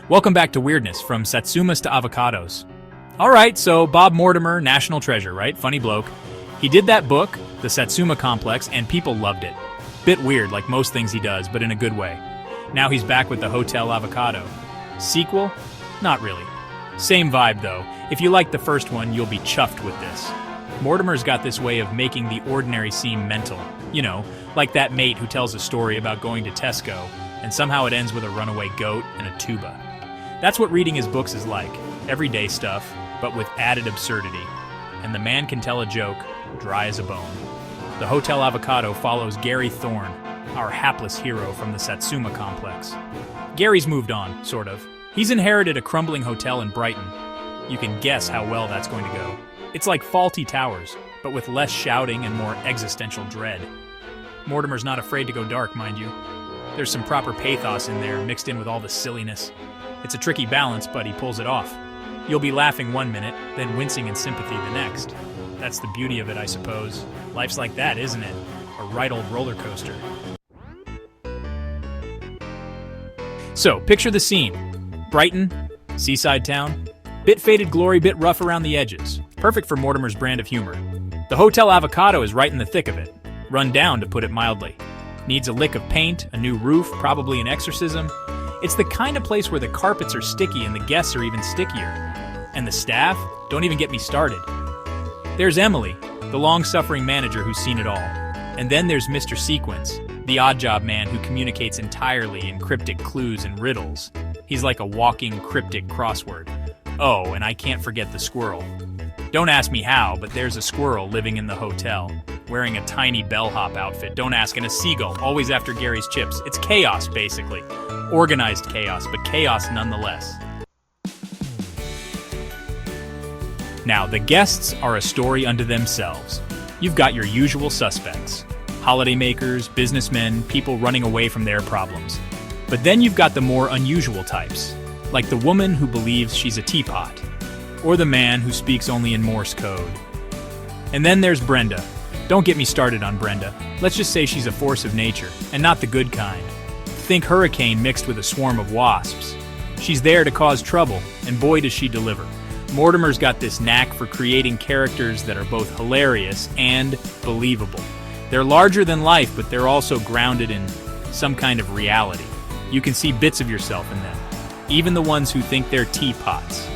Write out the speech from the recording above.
Welcome back to Weirdness, from Satsumas to Avocados. Alright, so Bob Mortimer, national treasure, right? Funny bloke. He did that book, The Satsuma Complex, and people loved it. Bit weird, like most things he does, but in a good way. Now he's back with the Hotel Avocado. Sequel? Not really. Same vibe, though. If you liked the first one, you'll be chuffed with this. Mortimer's got this way of making the ordinary seem mental. You know, like that mate who tells a story about going to Tesco, and somehow it ends with a runaway goat and a tuba. That's what reading his books is like. Everyday stuff, but with added absurdity. And the man can tell a joke, dry as a bone. The Hotel Avocado follows Gary Thorne, our hapless hero from the Satsuma Complex. Gary's moved on, sort of. He's inherited a crumbling hotel in Brighton. You can guess how well that's going to go. It's like Faulty Towers, but with less shouting and more existential dread. Mortimer's not afraid to go dark, mind you. There's some proper pathos in there, mixed in with all the silliness. It's a tricky balance, but he pulls it off. You'll be laughing one minute, then wincing in sympathy the next. That's the beauty of it, I suppose. Life's like that, isn't it? A right old roller coaster. So, picture the scene. Brighton, seaside town. Bit faded glory, bit rough around the edges. Perfect for Mortimer's brand of humor. The Hotel Avocado is right in the thick of it. Run down, to put it mildly. Needs a lick of paint, a new roof, probably an exorcism. It's the kind of place where the carpets are sticky and the guests are even stickier. And the staff? Don't even get me started. There's Emily, the long-suffering manager who's seen it all. And then there's Mr. Sequence, the odd-job man who communicates entirely in cryptic clues and riddles. He's like a walking cryptic crossword. Oh, and I can't forget the squirrel. Don't ask me how, but there's a squirrel living in the hotel, wearing a tiny bellhop outfit. Don't ask, and a seagull, always after Gary's chips. It's chaos, basically. Organized chaos, but chaos nonetheless. Now, the guests are a story unto themselves. You've got your usual suspects. Holidaymakers, businessmen, people running away from their problems. But then you've got the more unusual types, like the woman who believes she's a teapot, or the man who speaks only in Morse code. And then there's Brenda. Don't get me started on Brenda. Let's just say she's a force of nature, and not the good kind. Think hurricane mixed with a swarm of wasps. She's there to cause trouble, and boy does she deliver. Mortimer's got this knack for creating characters that are both hilarious and believable. They're larger than life, but they're also grounded in some kind of reality. You can see bits of yourself in them, even the ones who think they're teapots.